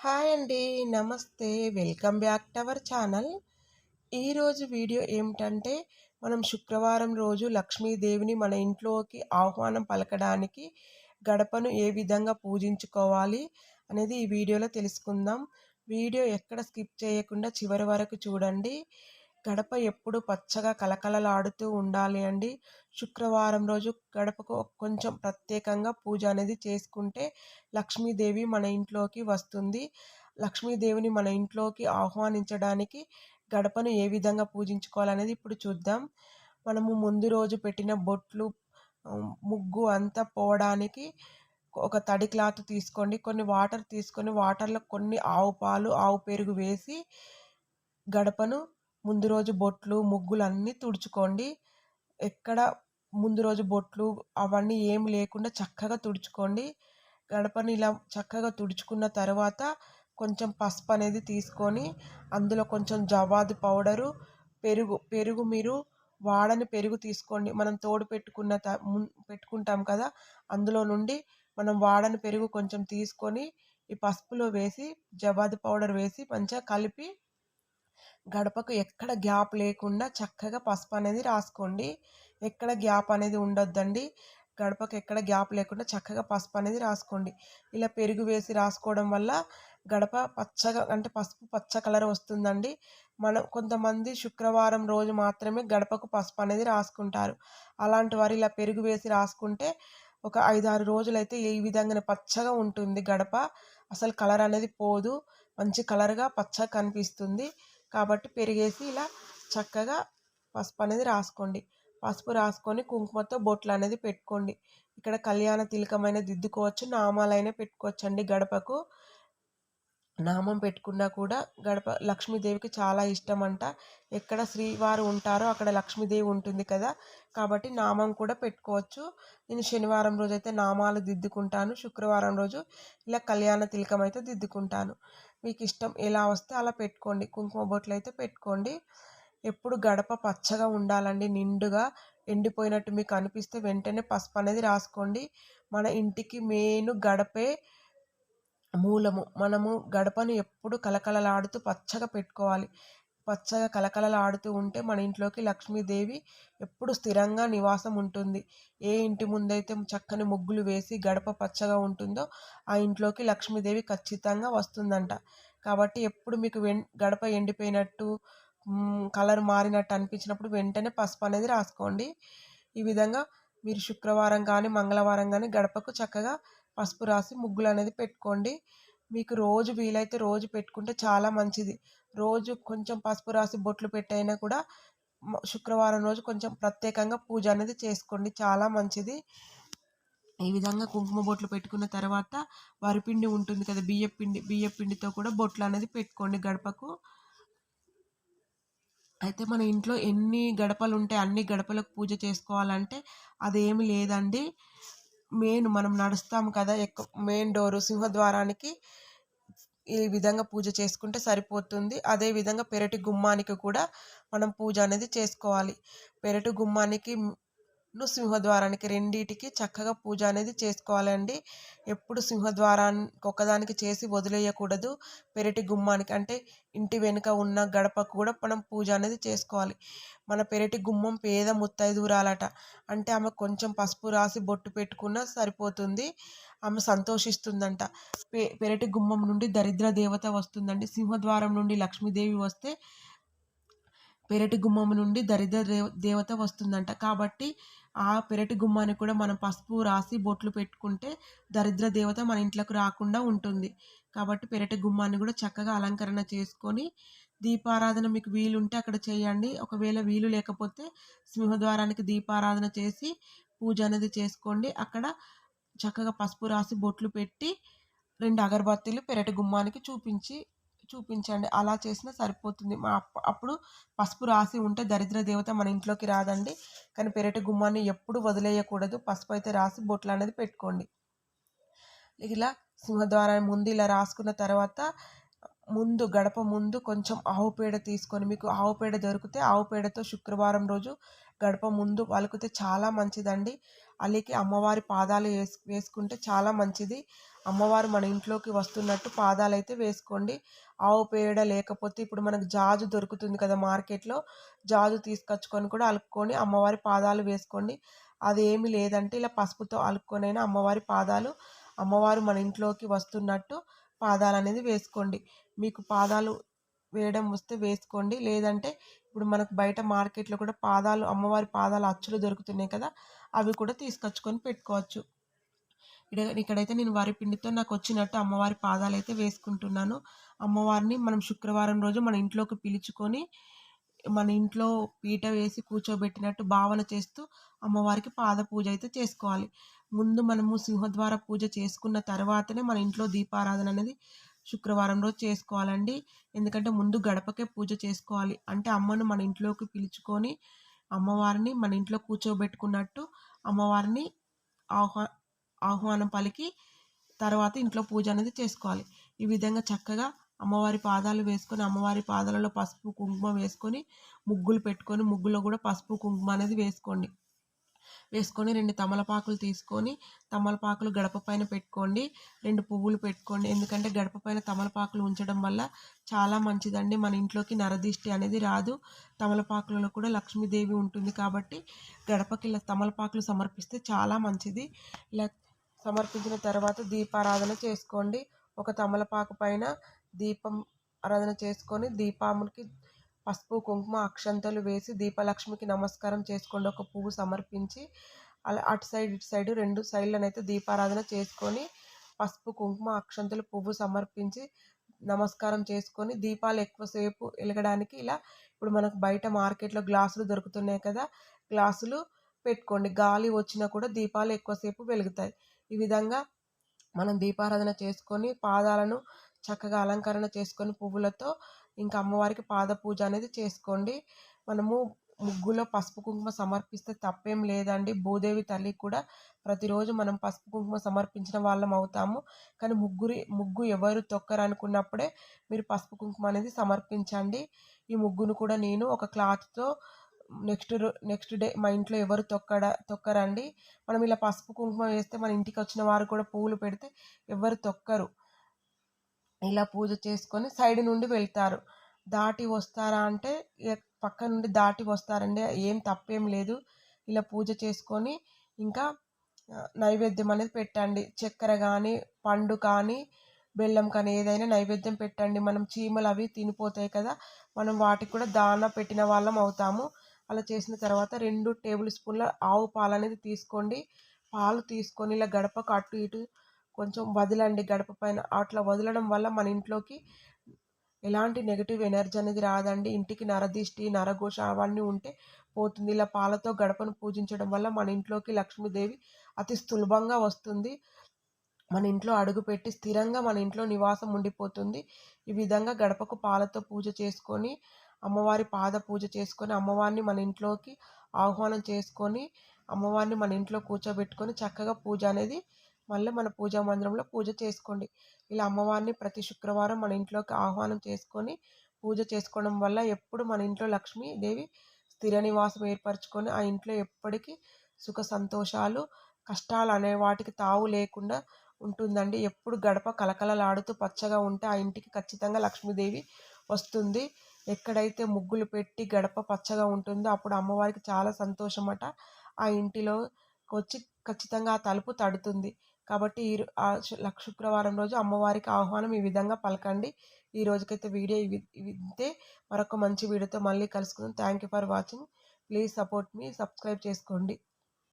Hi అండి. నమస్తే. Welcome back to our channel. ఈరోజు వీడియో ఏమిటంటే, మనం శుక్రవారం రోజు లక్ష్మీదేవిని మన ఇంట్లోకి ఆహ్వానం పలకడానికి గడపను ఏ విధంగా పూజించుకోవాలి అనేది ఈ వీడియోలో తెలుసుకుందాం. వీడియో ఎక్కడ స్కిప్ చేయకుండా చివరి వరకు చూడండి. గడప ఎప్పుడు పచ్చగా కలకలలాడుతూ ఉండాలి అండి. శుక్రవారం రోజు గడపకు కొంచెం ప్రత్యేకంగా పూజ అనేది చేసుకుంటే లక్ష్మీదేవి మన ఇంట్లోకి వస్తుంది. లక్ష్మీదేవిని మన ఇంట్లోకి ఆహ్వానించడానికి గడపను ఏ విధంగా పూజించుకోవాలనేది ఇప్పుడు చూద్దాం. మనము ముందు రోజు పెట్టిన బొట్లు, ముగ్గు అంతా పోవడానికి ఒక తడి క్లాత్ తీసుకోండి. కొన్ని వాటర్ తీసుకొని వాటర్లో కొన్ని ఆవు పాలు, ఆవు పెరుగు వేసి గడపను ముందు రోజు బొట్లు, ముగ్గులు అన్నీ తుడుచుకోండి. ఎక్కడ ముందు రోజు బొట్లు అవన్నీ ఏమి లేకుండా చక్కగా తుడుచుకోండి. గడపని ఇలా చక్కగా తుడుచుకున్న తర్వాత కొంచెం పసుపు అనేది తీసుకొని అందులో కొంచెం జవ్వాది పౌడరు, పెరుగు మీరు వాడని పెరుగు తీసుకోండి. మనం తోడు పెట్టుకుంటాం కదా, అందులో నుండి మనం వాడని పెరుగు కొంచెం తీసుకొని ఈ పసుపులో వేసి జవ్వాది పౌడర్ వేసి మంచిగా కలిపి గడపకు ఎక్కడ గ్యాప్ లేకుండా చక్కగా పసుపు అనేది రాసుకోండి. ఎక్కడ గ్యాప్ అనేది ఉండొద్దండి. గడపకు ఎక్కడ గ్యాప్ లేకుండా చక్కగా పసుపు అనేది రాసుకోండి. ఇలా పెరుగు వేసి రాసుకోవడం వల్ల గడప పచ్చగా అంటే పసుపు పచ్చ కలర్ వస్తుందండి. కొంతమంది శుక్రవారం రోజు మాత్రమే గడపకు పసుపు అనేది రాసుకుంటారు. అలాంటి వారు ఇలా పెరుగు వేసి రాసుకుంటే ఒక 5-6 రోజులైతే ఈ విధంగానే పచ్చగా ఉంటుంది గడప. అసలు కలర్ అనేది పోదు. మంచి కలర్గా పచ్చగా కనిపిస్తుంది. కాబట్టి పెరిగేసి ఇలా చక్కగా పసుపు అనేది రాసుకోండి. పసుపు రాసుకొని కుంకుమతో బొట్లు అనేది పెట్టుకోండి. ఇక్కడ కళ్యాణ తిలకమైన దిద్దుకోవచ్చు, నామాలైనా పెట్టుకోవచ్చండి. గడపకు నామం పెట్టుకున్నా కూడా గడప లక్ష్మీదేవికి చాలా ఇష్టం అంట. ఎక్కడ శ్రీవారు ఉంటారో అక్కడ లక్ష్మీదేవి ఉంటుంది కదా, కాబట్టి నామం కూడా పెట్టుకోవచ్చు. నేను శనివారం రోజు అయితే నామాలు దిద్దుకుంటాను. శుక్రవారం రోజు ఇలా కళ్యాణ తిలకం అయితే దిద్దుకుంటాను. మీకు ఇష్టం ఎలా వస్తే అలా పెట్టుకోండి. కుంకుమ బొట్లు అయితే పెట్టుకోండి. ఎప్పుడు గడప పచ్చగా ఉండాలండి, నిండుగా. ఎండిపోయినట్టు మీకు అనిపిస్తే వెంటనే పసుపు అనేది రాసుకోండి. మన ఇంటికి మెయిన్ గడపే మూలము. మనము గడపను ఎప్పుడు కలకలలాడుతూ పచ్చగా పెట్టుకోవాలి. పచ్చగా కలకలలాడుతూ ఉంటే మన ఇంట్లోకి లక్ష్మీదేవి ఎప్పుడు స్థిరంగా నివాసం ఉంటుంది. ఏ ఇంటి ముందైతే చక్కని ముగ్గులు వేసి గడప పచ్చగా ఉంటుందో ఆ ఇంట్లోకి లక్ష్మీదేవి ఖచ్చితంగా వస్తుందంట. కాబట్టి ఎప్పుడు మీకు గడప ఎండిపోయినట్టు, కలర్ మారినట్టు అనిపించినప్పుడు వెంటనే పసుపు అనేది రాసుకోండి. ఈ విధంగా మీరు శుక్రవారం కానీ మంగళవారం కానీ గడపకు చక్కగా పసుపు రాసి ముగ్గులు అనేది పెట్టుకోండి. మీకు రోజు వీలైతే రోజు పెట్టుకుంటే చాలా మంచిది. రోజు కొంచెం పసుపు రాసి బొట్లు పెట్టైనా కూడా శుక్రవారం రోజు కొంచెం ప్రత్యేకంగా పూజ అనేది చేసుకోండి, చాలా మంచిది. ఈ విధంగా కుంకుమ బొట్లు పెట్టుకున్న తర్వాత వరిపిండి ఉంటుంది కదా, బియ్యపిండితో కూడా బొట్లు అనేది పెట్టుకోండి గడపకు. అయితే మన ఇంట్లో ఎన్ని గడపలు ఉంటే అన్ని గడపలకు పూజ చేసుకోవాలంటే అదేమి లేదండి. మనం నడుస్తాం కదా, మెయిన్ డోరు సింహద్వారానికి ఈ విధంగా పూజ చేసుకుంటే సరిపోతుంది. అదేవిధంగా పెరటి గుమ్మానికి కూడా మనం పూజ అనేది చేసుకోవాలి. పెరటి గుమ్మానికి సింహద్వారానికి రెండిటికి చక్కగా పూజ అనేది చేసుకోవాలండి. ఎప్పుడు సింహద్వారానికి ఒకదానికి చేసి వదిలేయకూడదు. పెరటి గుమ్మానికి అంటే ఇంటి వెనుక ఉన్న గడపకు కూడా మనం పూజ అనేది చేసుకోవాలి. మన పెరటి గుమ్మం పేద ముత్తైదురాలట. అంటే ఆమె కొంచెం పసుపు రాసి బొట్టు పెట్టుకున్నా సరిపోతుంది. ఆమె సంతోషిస్తుందంట. పెరటి గుమ్మం నుండి దరిద్ర దేవత వస్తుందండి. సింహద్వారం నుండి లక్ష్మీదేవి వస్తే పెరటి గుమ్మం నుండి దరిద్ర దేవత వస్తుందంట. కాబట్టి ఆ పెరటి గుమ్మానికి కూడా మనం పసుపు రాసి బొట్లు పెట్టుకుంటే దరిద్ర దేవత మన ఇంట్లోకి రాకుండా ఉంటుంది. కాబట్టి పెరటి గుమ్మాన్ని కూడా చక్కగా అలంకరణ చేసుకొని దీపారాధన మీకు వీలుంటే అక్కడ చేయండి. ఒకవేళ వీలు లేకపోతే సింహద్వారానికి దీపారాధన చేసి పూజ అనేది చేసుకోండి. అక్కడ చక్కగా పసుపు రాసి బొట్లు పెట్టి 2 అగరబత్తీలు పెరటి గుమ్మానికి చూపించండి. అలా చేసినా సరిపోతుంది. అప్పుడు పసుపు రాసి ఉంటే దరిద్ర దేవత మన ఇంట్లోకి రాదండి. కానీ పెరటి గుమ్మాన్ని ఎప్పుడు వదిలేయకూడదు. పసుపు అయితే రాసి బొట్లు అనేది పెట్టుకోండి. ఇలా సింహద్వారం ముందు ఇలా రాసుకున్న తర్వాత గడప ముందు కొంచెం ఆవు పేడ తీసుకొని, మీకు ఆవు పేడ దొరికితే ఆవు పేడతో శుక్రవారం రోజు గడప ముందు వలికితే చాలా మంచిదండి. అలికి అమ్మవారి పాదాలు వేసుకుంటే చాలా మంచిది. అమ్మవారు మన ఇంట్లోకి వస్తున్నట్టు పాదాలైతే వేసుకోండి. ఆవు పేడ లేకపోతే ఇప్పుడు మనకు జాజు దొరుకుతుంది కదా మార్కెట్‌లో. జాజు తీసుకొచ్చుకొని కూడా అలుక్కొని అమ్మవారి పాదాలు వేసుకోండి. అదేమీ లేదంటే ఇలా పసుపుతో అలుక్కొనైనా అమ్మవారి పాదాలు, అమ్మవారు మన ఇంట్లోకి వస్తున్నట్టు పాదాలనేది వేసుకోండి. మీకు పాదాలు వేయడం వస్తే వేసుకోండి. లేదంటే ఇప్పుడు మనకు బయట మార్కెట్‌లో కూడా అమ్మవారి పాదాల అచ్చులు దొరుకుతున్నాయి కదా! అవి కూడా తీసుకొచ్చుకొని పెట్టుకోవచ్చు. ఇక్కడైతే నేను వరి పిండితో నాకొచ్చినట్టు అమ్మవారి పాదాలైతే వేసుకుంటున్నాను. అమ్మవారిని మనం శుక్రవారం రోజు మన ఇంట్లోకి పిలుచుకొని, మన ఇంట్లో పీట వేసి కూర్చోబెట్టినట్టు భావన చేస్తూ అమ్మవారికి పాద పూజ అయితే చేసుకోవాలి. ముందు మనము సింహద్వార పూజ చేసుకున్న తర్వాతనే మన ఇంట్లో దీపారాధన అనేది శుక్రవారం రోజు చేసుకోవాలండి. ఎందుకంటే ముందు గడపకే పూజ చేసుకోవాలి. అంటే అమ్మను మన ఇంట్లోకి పిలుచుకొని, అమ్మవారిని మన ఇంట్లో కూర్చోబెట్టుకున్నట్టు అమ్మవారిని ఆహ్వా ఆహ్వానం పలికి తర్వాత ఇంట్లో పూజ అనేది చేసుకోవాలి. ఈ విధంగా చక్కగా అమ్మవారి పాదాలు వేసుకొని, అమ్మవారి పాదాలలో పసుపు, కుంకుమ వేసుకొని, ముగ్గులు పెట్టుకొని, ముగ్గులో కూడా పసుపు, కుంకుమ అనేది వేసుకోండి. వేసుకొని 2 తమలపాకులు తీసుకొని, తమలపాకులు గడప పైన పెట్టుకోండి. 2 పువ్వులు పెట్టుకోండి. ఎందుకంటే గడప పైన తమలపాకులు ఉంచడం వల్ల చాలా మంచిదండి. మన ఇంట్లోకి నరదిష్టి అనేది రాదు. తమలపాకులలో కూడా లక్ష్మీదేవి ఉంటుంది కాబట్టి గడపకి ఇలా తమలపాకులు సమర్పిస్తే చాలా మంచిది. ఇలా సమర్పించిన తర్వాత దీపారాధన చేసుకోండి. ఒక తమలపాకు పైన దీపం ఆరాధన చేసుకొని దీపానికి పసుపు, కుంకుమ, అక్షంతలు వేసి దీపలక్ష్మికి నమస్కారం చేసుకోండి. ఒక పువ్వు సమర్పించి అలా అటు సైడ్ ఇటు సైడ్ 2 సైడ్లనైతే దీపారాధన చేసుకొని పసుపు, కుంకుమ, అక్షంతలు, పువ్వు సమర్పించి నమస్కారం చేసుకొని దీపాలు ఎక్కువసేపు వెలగడానికి ఇలా ఇప్పుడు మనకు బయట మార్కెట్లో గ్లాసులు దొరుకుతున్నాయి కదా, గ్లాసులు పెట్టుకోండి. గాలి వచ్చినా కూడా దీపాలు ఎక్కువసేపు వెలుగుతాయి. ఈ విధంగా మనం దీపారాధన చేసుకొని పాదాలను చక్కగా అలంకరణ చేసుకొని పువ్వులతో ఇంకా అమ్మవారికి పాద పూజ అనేది చేసుకోండి. మనము ముగ్గులో పసుపు కుంకుమ సమర్పిస్తే తప్పేం లేదండి. భూదేవి తల్లి కూడా ప్రతిరోజు మనం పసుపు కుంకుమ సమర్పించిన వాళ్ళం అవుతాము. కానీ ముగ్గు ఎవరు తొక్కరు అనుకున్నప్పుడే మీరు పసుపు కుంకుమ అనేది సమర్పించండి. ఈ ముగ్గును కూడా నేను ఒక క్లాత్తో నెక్స్ట్ డే మా ఇంట్లో ఎవరు తొక్కరండి. మనం ఇలా పసుపు కుంకుమ వేస్తే మన ఇంటికి వచ్చిన వారు కూడా పువ్వులు పెడితే ఎవరు తొక్కరు. ఇలా పూజ చేసుకొని సైడ్ నుండి వెళ్తారు. దాటి వస్తారా అంటే పక్క నుండి దాటి వస్తారండి. ఏం తప్పేం లేదు. ఇలా పూజ చేసుకొని ఇంకా నైవేద్యం అనేది పెట్టండి. చక్కెర కానీ, పండు కానీ, బెల్లం కానీ ఏదైనా నైవేద్యం పెట్టండి. మనం చీమలు అవి తినిపోతాయి కదా, మనం వాటికి కూడా దాన పెట్టిన వాళ్ళం అవుతాము. అలా చేసిన తర్వాత 2 టేబుల్ స్పూన్ల ఆవు పాలు అనేది తీసుకోండి. పాలు తీసుకొని ఇలా గడపకు అటు ఇటు కొంచెం వదలండి గడప పైన. అట్లా వదలడం వల్ల మన ఇంట్లోకి ఎలాంటి నెగిటివ్ ఎనర్జీ అనేది రాదండి. ఇంటికి నరదిష్టి, నరఘోష అవన్నీ ఉంటే పోతుంది. ఇలా పాలతో గడపను పూజించడం వల్ల మన ఇంట్లోకి లక్ష్మీదేవి అతి సులభంగా వస్తుంది. మన ఇంట్లో అడుగుపెట్టి స్థిరంగా మన ఇంట్లో నివాసం ఉండిపోతుంది. ఈ విధంగా గడపకు పాలతో పూజ చేసుకొని, అమ్మవారి పాద పూజ చేసుకొని, అమ్మవారిని మన ఇంట్లోకి ఆహ్వానం చేసుకొని, అమ్మవారిని మన ఇంట్లో కూర్చోబెట్టుకొని చక్కగా పూజ అనేది మళ్ళీ మన పూజా మందిరంలో పూజ చేసుకోండి. ఇలా అమ్మవారిని ప్రతి శుక్రవారం మన ఇంట్లోకి ఆహ్వానం చేసుకొని పూజ చేసుకోవడం వల్ల ఎప్పుడు మన ఇంట్లో లక్ష్మీదేవి స్థిర నివాసం ఏర్పరచుకొని ఆ ఇంట్లో ఎప్పటికీ సుఖ సంతోషాలు, కష్టాలు అనే వాటికి తావు లేకుండా ఉంటుందండి. ఎప్పుడు గడప కలకలలాడుతూ పచ్చగా ఉంటే ఆ ఇంటికి ఖచ్చితంగా లక్ష్మీదేవి వస్తుంది. ఎక్కడైతే ముగ్గులు పెట్టి గడప పచ్చగా ఉంటుందో అప్పుడు అమ్మవారికి చాలా సంతోషమట. ఆ ఇంటిలో వచ్చి ఖచ్చితంగా ఆ తలుపు తడుతుంది. కాబట్టి శుక్రవారం రోజు అమ్మవారికి ఆహ్వానం ఈ విధంగా పలకండి. ఈ రోజుకైతే వీడియో ఇంతే. మరొక మంచి వీడియోతో మళ్ళీ కలుసుకుందాం. Thank you for watching. Please support me. Subscribe చేసుకోండి.